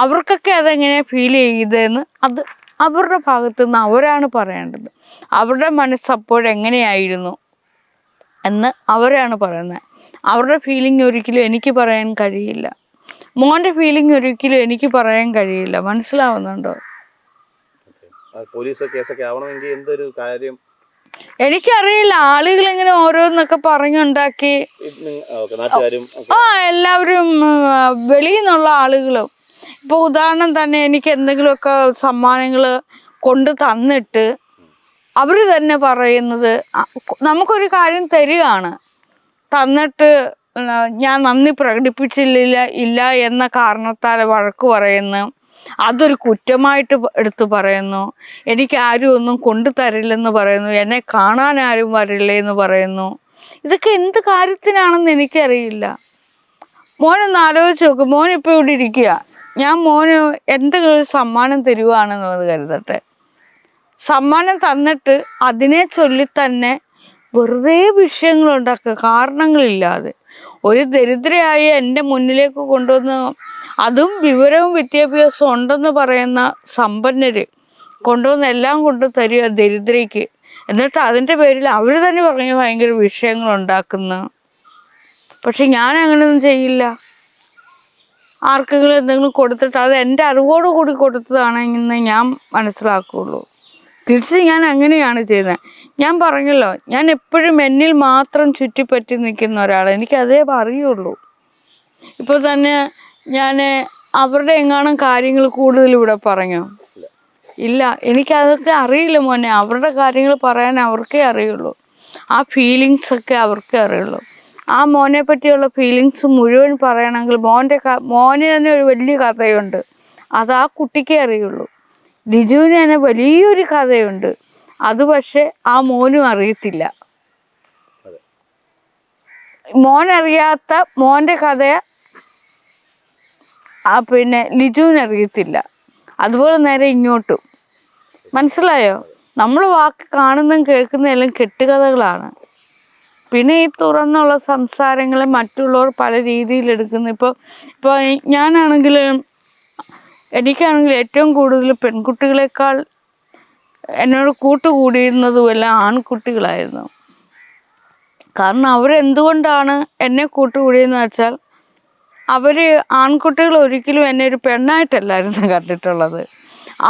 അവർക്കൊക്കെ അതെങ്ങനെ ഫീൽ ചെയ്തതെന്ന് അത് അവരുടെ ഭാഗത്തു നിന്ന് അവരാണ് പറയേണ്ടത്. അവരുടെ മനസ്സപ്പോഴെങ്ങനെയായിരുന്നു എന്ന് അവരാണ് പറയുന്നത്. അവരുടെ ഫീലിംഗ് ഒരിക്കലും എനിക്ക് പറയാൻ കഴിയില്ല. മോൻ്റെ ഫീലിംഗ് ഒരിക്കലും എനിക്ക് പറയാൻ കഴിയില്ല. മനസ്സിലാവുന്നുണ്ടോ? പോലീസ് കേസൊക്കെ ആവണമെങ്കിൽ എന്തൊരു കാര്യം എനിക്കറിയില്ല. ആളുകൾ ഇങ്ങനെ ഓരോന്നൊക്കെ പറഞ്ഞുണ്ടാക്കി എല്ലാവരും വെളിയിൽ നിന്നുള്ള ആളുകളും ഇപ്പോൾ ഉദാഹരണം തന്നെ എനിക്ക് എന്തെങ്കിലുമൊക്കെ സമ്മാനങ്ങൾ കൊണ്ട് തന്നിട്ട് അവർ തന്നെ പറയുന്നത് നമുക്കൊരു കാര്യം തരികയാണ്, തന്നിട്ട് ഞാൻ നന്ദി പ്രകടിപ്പിച്ചില്ല എന്ന കാരണത്താൽ വഴക്ക് പറയുന്നു, അതൊരു കുറ്റമായിട്ട് എടുത്ത് പറയുന്നു, എനിക്ക് ആരും ഒന്നും കൊണ്ടു തരില്ലെന്ന് പറയുന്നു, എന്നെ കാണാൻ ആരും വരില്ലേ എന്ന് പറയുന്നു. ഇതൊക്കെ എന്ത് കാര്യത്തിനാണെന്ന് എനിക്കറിയില്ല. മോനൊന്ന് ആലോചിച്ച് നോക്ക്. മോനിപ്പോൾ ഇവിടെ ഇരിക്കുക, ഞാൻ മോന് എന്തെങ്കിലും ഒരു സമ്മാനം തരുവാണെന്നത് കരുതട്ടെ. സമ്മാനം തന്നിട്ട് അതിനെ ചൊല്ലി തന്നെ വെറുതെ വിഷയങ്ങളുണ്ടാക്കുക കാരണങ്ങളില്ലാതെ. ഒരു ദരിദ്രയായ എൻ്റെ മുന്നിലേക്ക് കൊണ്ടുവന്ന്, അതും വിവരവും വിദ്യാഭ്യാസവും ഉണ്ടെന്ന് പറയുന്ന സമ്പന്നർ കൊണ്ടുവന്ന് എല്ലാം കൊണ്ട് തരിക ദരിദ്രയ്ക്ക്. എന്നിട്ട് അതിൻ്റെ പേരിൽ അവർ തന്നെ പറഞ്ഞ് ഭയങ്കര വിഷയങ്ങളുണ്ടാക്കുന്നു. പക്ഷെ ഞാൻ അങ്ങനെയൊന്നും ചെയ്യില്ല. ആർക്കെങ്കിലും എന്തെങ്കിലും കൊടുത്തിട്ട് അത് എൻ്റെ അറിവോട് കൂടി കൊടുത്തതാണെന്ന് ഞാൻ മനസ്സിലാക്കുകയുള്ളൂ. തിരിച്ച് ഞാൻ അങ്ങനെയാണ് ചെയ്യുന്നത്. ഞാൻ പറഞ്ഞല്ലോ, ഞാൻ എപ്പോഴും എന്നിൽ മാത്രം ചുറ്റിപ്പറ്റി നിൽക്കുന്ന ഒരാൾ, എനിക്കതേ അറിയുള്ളൂ. ഇപ്പോൾ തന്നെ ഞാൻ അവരുടെ എങ്ങാനും കാര്യങ്ങൾ കൂടുതൽ ഇവിടെ പറഞ്ഞോ? ഇല്ല, എനിക്കതൊക്കെ അറിയില്ല മോനെ. അവരുടെ കാര്യങ്ങൾ പറയാൻ അവർക്കേ അറിയുള്ളൂ. ആ ഫീലിങ്സൊക്കെ അവർക്കേ അറിയുള്ളൂ. ആ മോനെ പറ്റിയുള്ള ഫീലിങ്സ് മുഴുവൻ പറയണമെങ്കിൽ മോന് തന്നെ ഒരു വലിയ കഥയുണ്ട്, അത് ആ കുട്ടിക്കേ അറിയുള്ളൂ. ലിജുവിന് തന്നെ വലിയൊരു കഥയുണ്ട്, അത് പക്ഷെ ആ മോനും അറിയത്തില്ല. മോനറിയാത്ത മോൻ്റെ കഥ പിന്നെ ലിജുവിനറിയത്തില്ല. അതുപോലെ നേരെ ഇങ്ങോട്ടും. മനസ്സിലായോ? നമ്മൾ വാക്ക് കാണുന്നതും കേൾക്കുന്നതും എല്ലാം കെട്ടുകഥകളാണ്. പിന്നെ ഈ തുറന്നുള്ള സംസാരങ്ങൾ മറ്റുള്ളവർ പല രീതിയിലെടുക്കുന്നു. ഇപ്പോൾ എനിക്കാണെങ്കിൽ ഏറ്റവും കൂടുതൽ പെൺകുട്ടികളെക്കാൾ എന്നോട് കൂട്ടുകൂടിയിരുന്നതുമെല്ലാം ആൺകുട്ടികളായിരുന്നു. കാരണം അവരെന്തുകൊണ്ടാണ് എന്നെ കൂട്ടുകൂടിയെന്ന് വെച്ചാൽ, ആൺകുട്ടികൾ ഒരിക്കലും എന്നെ ഒരു പെണ്ണായിട്ടല്ലായിരുന്നു കണ്ടിട്ടുള്ളത്.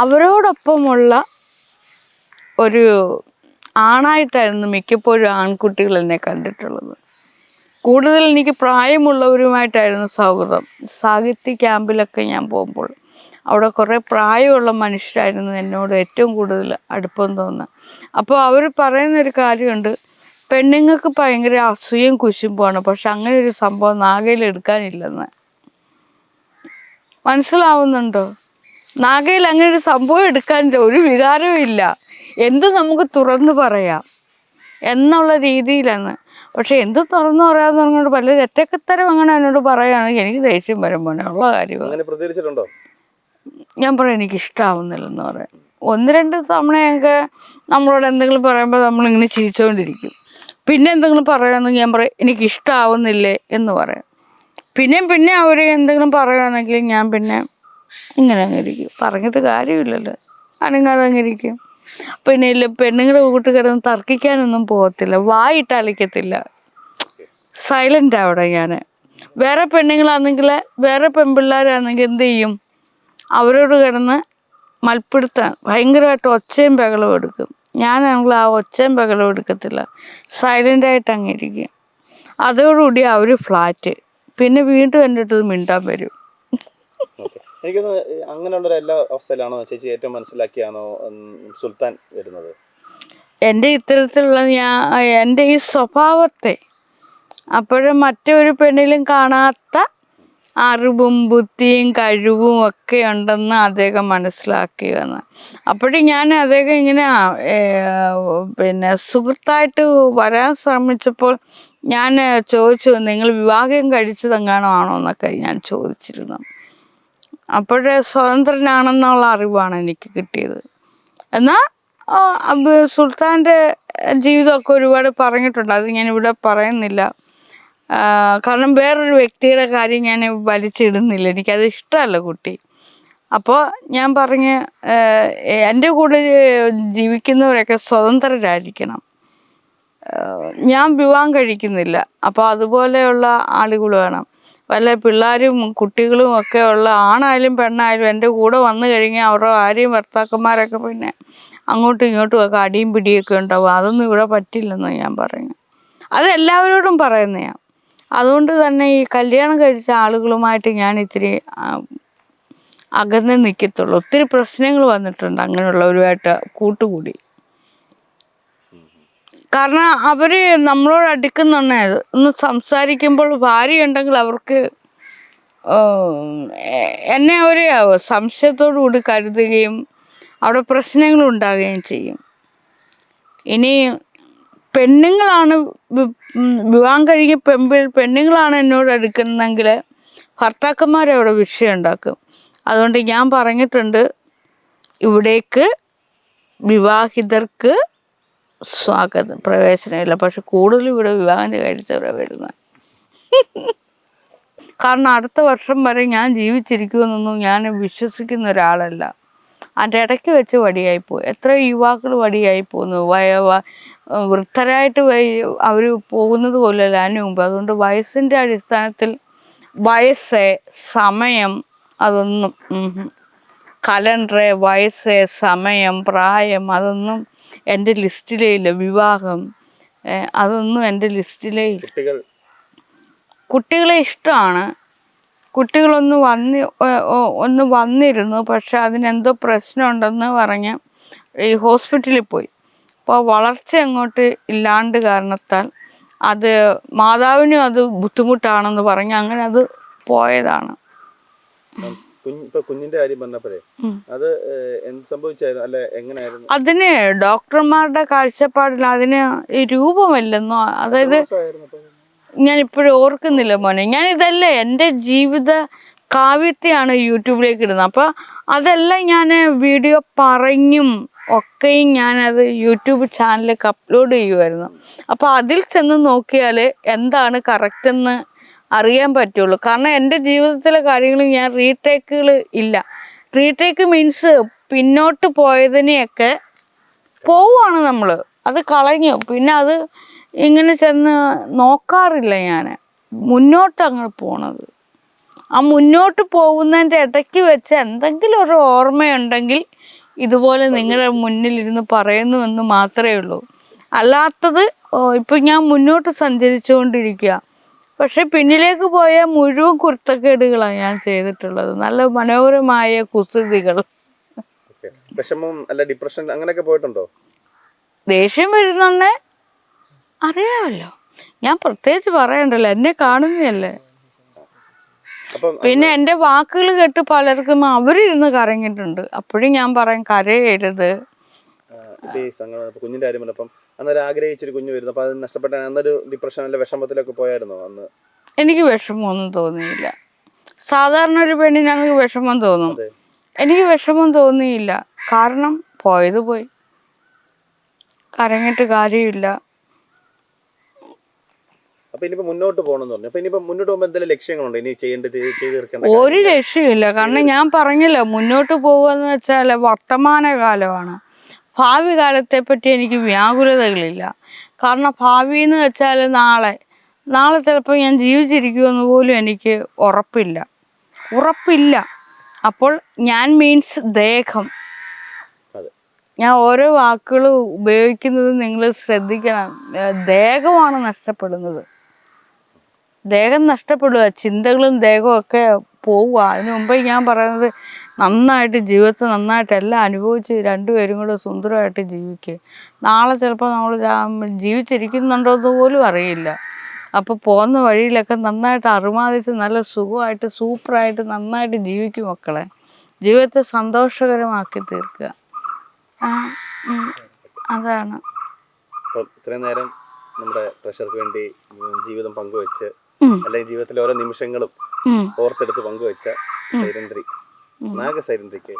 അവരോടൊപ്പമുള്ള ഒരു ആണായിട്ടായിരുന്നു മിക്കപ്പോഴും ആൺകുട്ടികൾ എന്നെ കണ്ടിട്ടുള്ളത്. കൂടുതൽ എനിക്ക് പ്രായമുള്ളവരുമായിട്ടായിരുന്നു സൗഹൃദം. സാഹിത്യ ക്യാമ്പിലൊക്കെ ഞാൻ പോകുമ്പോൾ അവിടെ കുറേ പ്രായമുള്ള മനുഷ്യരായിരുന്നു എന്നോട് ഏറ്റവും കൂടുതൽ അടുപ്പം തോന്നുന്നത്. അപ്പോൾ അവർ പറയുന്നൊരു കാര്യമുണ്ട്, പെണ്ണുങ്ങൾക്ക് ഭയങ്കര അസൂയയും കുശുമ്പുമാണ്, പക്ഷെ അങ്ങനെ ഒരു സംഭവം നാഗയിൽ എടുക്കാനില്ലെന്ന്. മനസ്സിലാവുന്നുണ്ടോ? നാഗയിൽ അങ്ങനെ ഒരു സംഭവം എടുക്കാനില്ല, ഒരു വികാരവും ഇല്ല, എന്ത് നമുക്ക് തുറന്നു പറയാം എന്നുള്ള രീതിയിലാണ്. പക്ഷെ എന്ത് തുറന്നു പറയാമെന്ന് പറഞ്ഞുകൊണ്ട് പല തെറ്റത്തരം അങ്ങനെ എന്നോട് പറയുകയാണെങ്കിൽ എനിക്ക് ദേഷ്യം വരുമ്പോൾ ഉള്ള കാര്യമാണ്. ഞാൻ പറയാം എനിക്കിഷ്ടാവുന്നില്ലെന്ന് പറയാം. 1-2 തവണയൊക്കെ നമ്മളോട് എന്തെങ്കിലും പറയുമ്പോൾ നമ്മളിങ്ങനെ ചിരിച്ചുകൊണ്ടിരിക്കും. പിന്നെ എന്തെങ്കിലും പറയുകയാണെങ്കിൽ ഞാൻ പറയും എനിക്കിഷ്ടാവുന്നില്ലേ എന്ന് പറയാം. പിന്നെ അവർ എന്തെങ്കിലും പറയുകയാണെങ്കിൽ ഞാൻ പിന്നെ ഇങ്ങനെ അങ്ങ് ഇരിക്കും. പറഞ്ഞിട്ട് കാര്യമില്ലല്ലോ, അനങ്ങാതെ അങ്ങ് ഇരിക്കും. പിന്നെ ഇല്ല, പെണ്ണുങ്ങളുടെ കൂട്ട് കിടന്ന് തർക്കിക്കാനൊന്നും പോകത്തില്ല, വായിട്ട് അലയ്ക്കത്തില്ല, സൈലൻ്റ് അവിടെ ഞാൻ. വേറെ പെണ്ണുങ്ങളാണെങ്കിൽ, വേറെ പെൺപിള്ളേരാണെങ്കിൽ എന്ത് ചെയ്യും, അവരോട് കിടന്ന് മൽപ്പിടുത്താൻ ഭയങ്കരമായിട്ട് ഒച്ചയും ബഹളവും എടുക്കും. ഞാനാണെങ്കിൽ ആ ഒച്ചയും ബഹളവും എടുക്കത്തില്ല, സൈലൻ്റായിട്ട് അങ്ങ് ഇരിക്കും. അതോടുകൂടി അവർ ഫ്ലാറ്റ്. പിന്നെ വീണ്ടും എൻ്റെ അടുത്ത് മിണ്ടാൻ വരും. എനിക്കൊന്ന് അങ്ങനെയുള്ള എല്ലാ അവസ്ഥയിലാണോ ചേച്ചി ഏറ്റവും മനസ്സിലാക്കിയാണോ സുൽത്താൻ വരുന്നത്? എൻ്റെ ഇത്തരത്തിലുള്ള എൻ്റെ ഈ സ്വഭാവത്തെ അപ്പോഴും മറ്റൊരു പെണ്ണിലും കാണാത്ത അറിവും ബുദ്ധിയും കഴിവും ഒക്കെ ഉണ്ടെന്ന് അദ്ദേഹം മനസ്സിലാക്കി വന്ന്. അപ്പോഴും ഞാൻ അദ്ദേഹം ഇങ്ങനെ പിന്നെ സുഹൃത്തായിട്ട് വരാൻ ശ്രമിച്ചപ്പോൾ ഞാൻ ചോദിച്ചു, നിങ്ങൾ വിവാഹം കഴിച്ചതെങ്ങാനോ ആണോ എന്നൊക്കെ ഞാൻ ചോദിച്ചിരുന്നു. അപ്പോഴേ സ്വതന്ത്രനാണെന്നുള്ള അറിവാണ് എനിക്ക് കിട്ടിയത്. എന്നാൽ സുൽത്താൻ്റെ ജീവിതമൊക്കെ ഒരുപാട് പറഞ്ഞിട്ടുണ്ട്, അത് ഞാനിവിടെ പറയുന്നില്ല. കാരണം വേറൊരു വ്യക്തിയുടെ കാര്യം ഞാൻ വലിച്ചിടുന്നില്ല, എനിക്കത് ഇഷ്ടമല്ല കുട്ടി. അപ്പോൾ ഞാൻ പറഞ്ഞ് എൻ്റെ കൂടെ ജീവിക്കുന്നവരൊക്കെ സ്വതന്ത്രരായിരിക്കണം, ഞാൻ വിവാഹം കഴിക്കുന്നില്ല. അപ്പോൾ അതുപോലെയുള്ള ആളുകൾ വേണം. വല്ല പിള്ളേരും കുട്ടികളും ഒക്കെ ഉള്ള ആണായാലും പെണ്ണായാലും എൻ്റെ കൂടെ വന്നു കഴിഞ്ഞാൽ അവരുടെ ഭാര്യയും ഭർത്താക്കന്മാരൊക്കെ പിന്നെ അങ്ങോട്ടും ഇങ്ങോട്ടും ഒക്കെ അടിയും പിടിയൊക്കെ ഉണ്ടാവും. അതൊന്നും ഇവിടെ പറ്റില്ലെന്ന് ഞാൻ പറഞ്ഞു. അത് എല്ലാവരോടും പറയുന്നതാണ്. അതുകൊണ്ട് തന്നെ ഈ കല്യാണം കഴിച്ച ആളുകളുമായിട്ട് ഞാൻ ഇത്തിരി അകന്ന് നിൽക്കത്തുള്ളൂ. ഒത്തിരി പ്രശ്നങ്ങൾ വന്നിട്ടുണ്ട് അങ്ങനെയുള്ളവരുമായിട്ട് കൂട്ടുകൂടി. കാരണം അവർ നമ്മളോട് അടുക്കുന്നുണ്ടേ ഒന്ന് സംസാരിക്കുമ്പോൾ ഭാര്യയുണ്ടെങ്കിൽ അവർക്ക് എന്നെ അവർ സംശയത്തോടു കൂടി കരുതുകയും അവിടെ പ്രശ്നങ്ങൾ ഉണ്ടാകുകയും ചെയ്യും. ഇനി പെണ്ണുങ്ങളാണ് വിവാഹം കഴിഞ്ഞ് പെണ്ണുങ്ങളാണ് എന്നോട് അടുക്കുന്നതെങ്കിൽ ഭർത്താക്കന്മാരവിടെ വിഷയം ഉണ്ടാക്കും. അതുകൊണ്ട് ഞാൻ പറഞ്ഞിട്ടുണ്ട്, ഇവിടേക്ക് വിവാഹിതർക്ക് സ്വാഗതം, പ്രവേശനമില്ല. പക്ഷെ കൂടുതലും ഇവിടെ വിവാഹം കഴിച്ചവരാണ് വരുന്നത്. കാരണം അടുത്ത വർഷം വരെ ഞാൻ ജീവിച്ചിരിക്കുമെന്നൊന്നും ഞാൻ വിശ്വസിക്കുന്ന ഒരാളല്ല. അതിൻ്റെ ഇടയ്ക്ക് വെച്ച് വടിയായിപ്പോയി. എത്ര യുവാക്കൾ വടിയായി പോകുന്നു, വൃദ്ധരായിട്ട് അവർ പോകുന്നത് പോലെയല്ല അതിന് മുമ്പ്. അതുകൊണ്ട് വയസ്സിൻ്റെ അടിസ്ഥാനത്തിൽ വയസ്സ്, സമയം, അതൊന്നും കലണ്ടർ, വയസ്സ്, സമയം, പ്രായം, അതൊന്നും എൻ്റെ ലിസ്റ്റിലേ ഇല്ല. വിവാഹം, അതൊന്നും എൻ്റെ ലിസ്റ്റിലേ ഇല്ല. കുട്ടികളെ ഇഷ്ടമാണ്. കുട്ടികളൊന്ന് വന്നിരുന്നു, പക്ഷെ അതിനെന്തോ പ്രശ്നമുണ്ടെന്ന് പറഞ്ഞ് ഈ ഹോസ്പിറ്റലിൽ പോയി. അപ്പോൾ വളർച്ച അങ്ങോട്ട് ഇല്ലാണ്ട് കാരണത്താൽ അത് മാതാവിനും അത് ബുദ്ധിമുട്ടാണെന്ന് പറഞ്ഞ് അങ്ങനെ അത് പോയതാണ്. കുഞ്ഞിന്റെ കാര്യം പറഞ്ഞപ്പോഴേ അത് എന്ത് സംഭവിച്ചായിരുന്നു, അല്ല എങ്ങനെയായിരുന്നു? അതിന് ഡോക്ടർമാരുടെ കാഴ്ചപ്പാടിൽ അതിന് ഈ രൂപമില്ലെന്നോ, അതായത് ഞാൻ ഇപ്പോഴും ഓർക്കുന്നില്ല മോനെ. ഞാൻ ഇതല്ലേ എൻ്റെ ജീവിത കാവ്യത്തെയാണ് യൂട്യൂബിലേക്ക് ഇടുന്നത്. അപ്പോൾ അതെല്ലാം ഞാൻ വീഡിയോ പറഞ്ഞും ഒക്കെയും ഞാനത് യൂട്യൂബ് ചാനലിലേക്ക് അപ്ലോഡ് ചെയ്യുമായിരുന്നു. അപ്പോൾ അതിൽ ചെന്ന് നോക്കിയാൽ എന്താണ് കറക്റ്റെന്ന് അറിയാൻ പറ്റുള്ളൂ. കാരണം എൻ്റെ ജീവിതത്തിലെ കാര്യങ്ങൾ ഞാൻ റീടേക്കുകൾ ഇല്ല. റീടേക്ക് മീൻസ് പിന്നോട്ട് പോയതിനെയൊക്കെ പോവുകയാണ് നമ്മൾ, അത് കളഞ്ഞു. പിന്നെ അത് ഇങ്ങനെ ചെന്ന് നോക്കാറില്ല ഞാൻ. മുന്നോട്ട് അങ്ങ് പോണത്, ആ മുന്നോട്ട് പോകുന്നതിൻ്റെ ഇടയ്ക്ക് വെച്ച് എന്തെങ്കിലും ഒരു ഓർമ്മയുണ്ടെങ്കിൽ ഇതുപോലെ നിങ്ങളുടെ മുന്നിലിരുന്ന് പറയുന്നു എന്ന് മാത്രമേ ഉള്ളൂ. അല്ലാത്തത് ഇപ്പം ഞാൻ മുന്നോട്ട് സഞ്ചരിച്ചുകൊണ്ടിരിക്കുക, പക്ഷെ പിന്നിലേക്ക് പോയ മുഴുവൻ കുരുത്തക്കേടുകളാണ് ഞാൻ ചെയ്തിട്ടുള്ളത്. നല്ല മനോഹരമായ കുസൃതികൾ. വിഷമം അല്ല ഡിപ്രഷൻ അങ്ങനെയൊക്കെ പോയിട്ടുണ്ടോ? ദേഷ്യം വരുന്നുണ്ടേ അറിയാമല്ലോ, ഞാൻ പ്രത്യേകിച്ച് പറയണ്ടല്ലോ, എന്നെ കാണുന്നതല്ലേ. പിന്നെ എൻ്റെ വാക്കുകൾ കേട്ട് പലർക്കും അവരിരുന്ന് കരങ്ങിയിട്ടുണ്ട്. അപ്പോഴും ഞാൻ പറയും കരയരുത്. കുഞ്ഞിന്റെ കാര്യം പറഞ്ഞപ്പം അന്നൊരു ആഗ്രഹിച്ചൊരു കുഞ്ഞ് വരുന്നു, അപ്പൊ അത് നഷ്ടപ്പെട്ട അന്നൊരു ഡിപ്രഷൻ അല്ല വിഷമത്തിലൊക്കെ പോയായിരുന്നോ അന്ന്? എനിക്ക് വിഷമമൊന്നും തോന്നിയില്ല. സാധാരണ ഒരു പെണ്ണിന് അങ്ങനെ വിഷമം തോന്നും, എനിക്ക് വിഷമം തോന്നിയില്ല. കാരണം പോയത് പോയി, കരങ്ങിട്ട് കാര്യമില്ല. മുന്നോട്ട് പോകണമെന്ന് പറഞ്ഞു. അപ്പൊ ഇനിയിപ്പോ മുന്നോട്ട് പോകുമ്പോൾ എന്തെങ്കിലും ലക്ഷ്യങ്ങളുണ്ടോ ഇനി ചെയ്യേണ്ടത്? ഒരു ലക്ഷ്യമില്ല. കാരണം ഞാൻ പറഞ്ഞല്ലോ, മുന്നോട്ട് പോകുകയെന്ന് വെച്ചാൽ വർത്തമാനകാലമാണ്. ഭാവി കാലത്തെ പറ്റി എനിക്ക് വ്യാകുലതകളില്ല. കാരണം ഭാവി എന്ന് വെച്ചാൽ നാളെ ചിലപ്പോൾ ഞാൻ ജീവിച്ചിരിക്കുമെന്ന് പോലും എനിക്ക് ഉറപ്പില്ല. അപ്പോൾ ഞാൻ മീൻസ് ദേഹം. ഞാൻ ഓരോ വാക്കുകളും ഉപയോഗിക്കുന്നത് നിങ്ങൾ ശ്രദ്ധിക്കണം. ദേഹമാണ് നഷ്ടപ്പെടുന്നത്. ദേഹം നഷ്ടപ്പെടുക, ചിന്തകളും ദേഹവും ഒക്കെ പോവുക. അതിനു മുമ്പേ ഞാൻ പറയുന്നത്, നന്നായിട്ട് ജീവിതത്തെ നന്നായിട്ട് എല്ലാം അനുഭവിച്ച് രണ്ടുപേരും കൂടെ സുന്ദരമായിട്ട് ജീവിക്കുക. നാളെ ചിലപ്പോൾ നമ്മൾ ജീവിച്ചിരിക്കുന്നുണ്ടോയെന്ന് പോലും അറിയില്ല. അപ്പോൾ പോകുന്ന വഴിയിലൊക്കെ നന്നായിട്ട് അറുമാദിച്ച് നല്ല സുഖമായിട്ട് സൂപ്പറായിട്ട് നന്നായിട്ട് ജീവിക്കും മക്കളെ. ജീവിതത്തെ സന്തോഷകരമാക്കി തീർക്കുക. അതാണ്. അപ്പം ഇത്രയും നേരം നമ്മുടെ പ്രഷർക്ക് വേണ്ടി ജീവിതം പങ്കുവെച്ച് അല്ലെങ്കിൽ ജീവിതത്തിലെ ഓരോ നിമിഷങ്ങളും ഓർത്തെടുത്ത് പങ്കുവെച്ച സൈരന്ദ്രി, നാഗസൈരന്ദ്രിക്ക്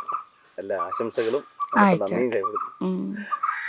എല്ലാ ആശംസകളും നന്ദിയും ചെയ്തു.